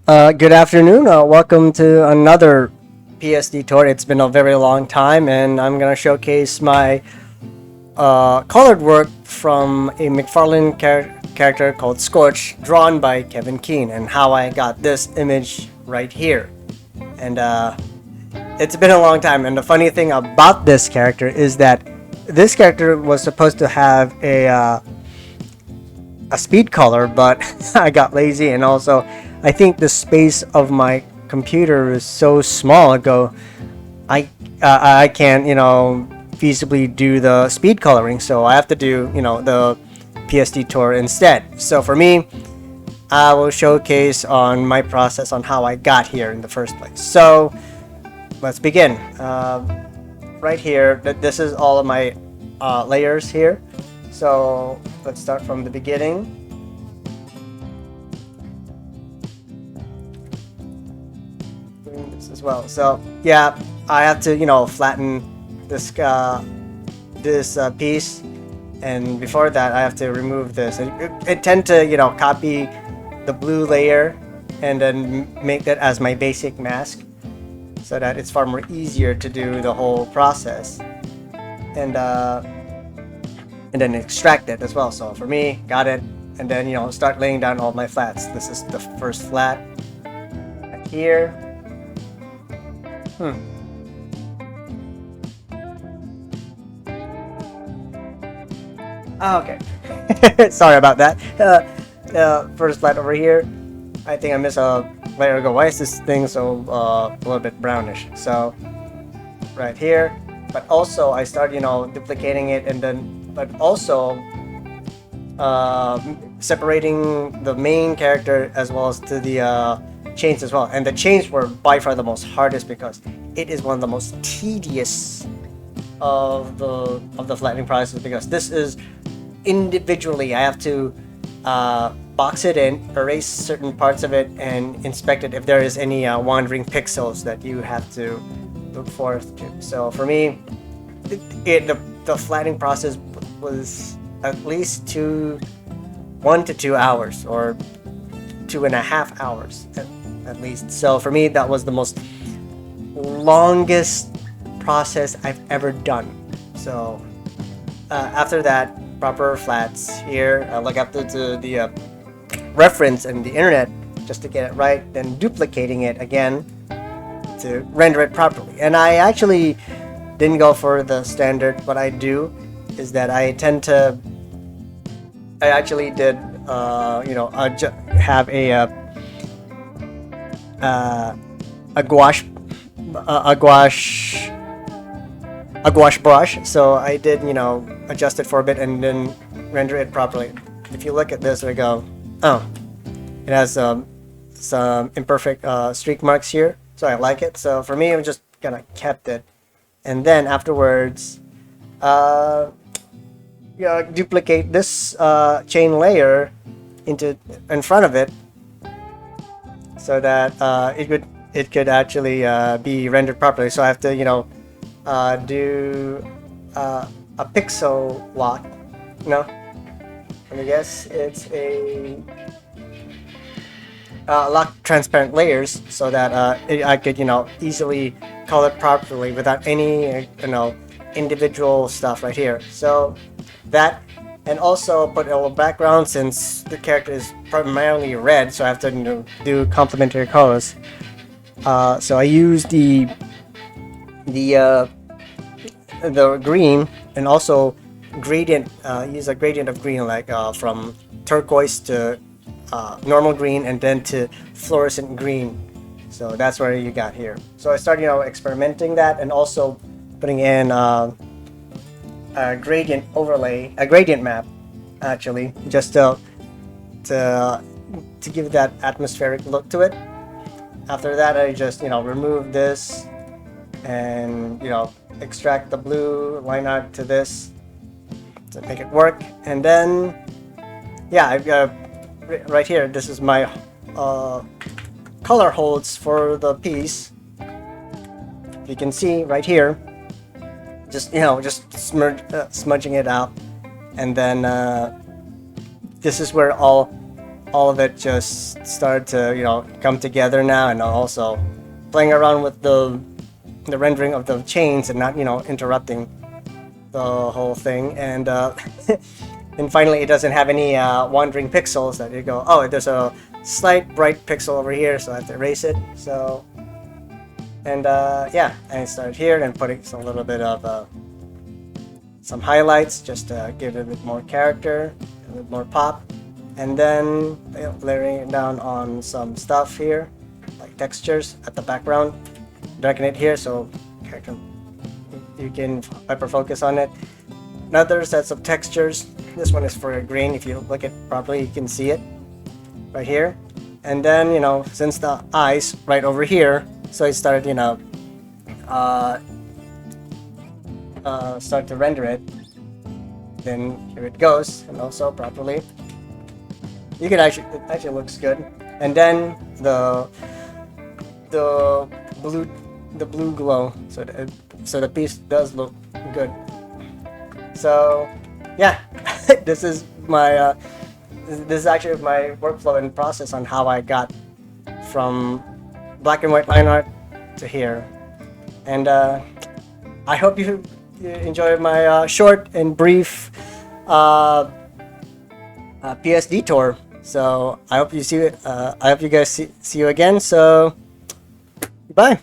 Good afternoon. Welcome to another PSD tour. It's been a very long time, and I'm gonna showcase my colored work from a McFarlane character called Scorch, drawn by Keane, and how I got this image right here. And it's been a long time. And the funny thing about this character is that this character was supposed to have a speed color, but I got lazy, and also I think the space of my computer is so small. I can't feasibly do the speed coloring, so I have to do the PSD tour instead. So for me, I will showcase on my process on how I got here in the first place. So let's begin. Right here, this is all of my layers here. So let's start from the beginning. Doing this as well. So yeah, I have to flatten this piece, and before that I have to remove this. I tend to copy the blue layer and then make that as my basic mask, so that it's far more easier to do the whole process. And then extract it as well. So for me, got it, and then start laying down all my flats. This is the first flat right here. Oh, okay. Sorry about that. First flat over here. I think I missed a layer ago. Why is this thing so a little bit brownish? So right here, but also I start duplicating it, and then but also separating the main character as well as to the chains as well. And the chains were by far the most hardest, because it is one of the most tedious of the flattening process, because this is individually I have to box it in, erase certain parts of it, and inspect it if there is any wandering pixels that you have to look forth to. So for me, the flattening process was at least 1 to 2 hours, or 2.5 hours at least. So for me, that was the most longest process I've ever done. So after that, proper flats here, I look up to the reference and the internet just to get it right, then duplicating it again to render it properly. And I actually didn't go for the standard. What I do is that I actually did have a gouache brush. So I did adjust it for a bit and then render it properly. If you look at this, I go, oh, it has some imperfect streak marks here, so I like it. So for me, I'm just gonna kept it, and then afterwards duplicate this chain layer in front of it, so that it could actually be rendered properly. So I have to do a pixel lock. I guess it's a lock transparent layers, so that I could easily color it properly without any individual stuff right here. So that, and also put a little background, since the character is primarily red, so I have to do complementary colors. So I use the green, and also gradient, use a gradient of green, like from turquoise to normal green, and then to fluorescent green. So that's where you got here. So I started experimenting that, and also putting in a gradient overlay, a gradient map actually, just to give that atmospheric look to it. After that, I just remove this, and extract the blue line art to this to make it work. And then yeah, I've got right here, this is my color holds for the piece. You can see right here, just smudging it out, and then this is where all all of it just started to, you know, come together now, and also playing around with the rendering of the chains and not, you know, interrupting the whole thing. And and finally, it doesn't have any wandering pixels that you go, oh, there's a slight bright pixel over here, so I have to erase it. So, and yeah, I started here and putting a little bit of some highlights just to give it a bit more character, a bit more pop, and then layering it down on some stuff here, like textures at the background, darken it here so you can hyper focus on it. Another sets of textures. This one is for a grain. If you look at it properly, you can see it right here. And then, you know, since the eyes right over here, so I started, you know, start to render it. Then here it goes, and also properly. You can actually, it actually looks good. And then the blue glow, so the piece does look good. So yeah, this is my this is actually my workflow and process on how I got from black and white line art to here. And I hope you enjoyed my short and brief PSD tour. So I hope you see it. I hope you guys see you again. So bye.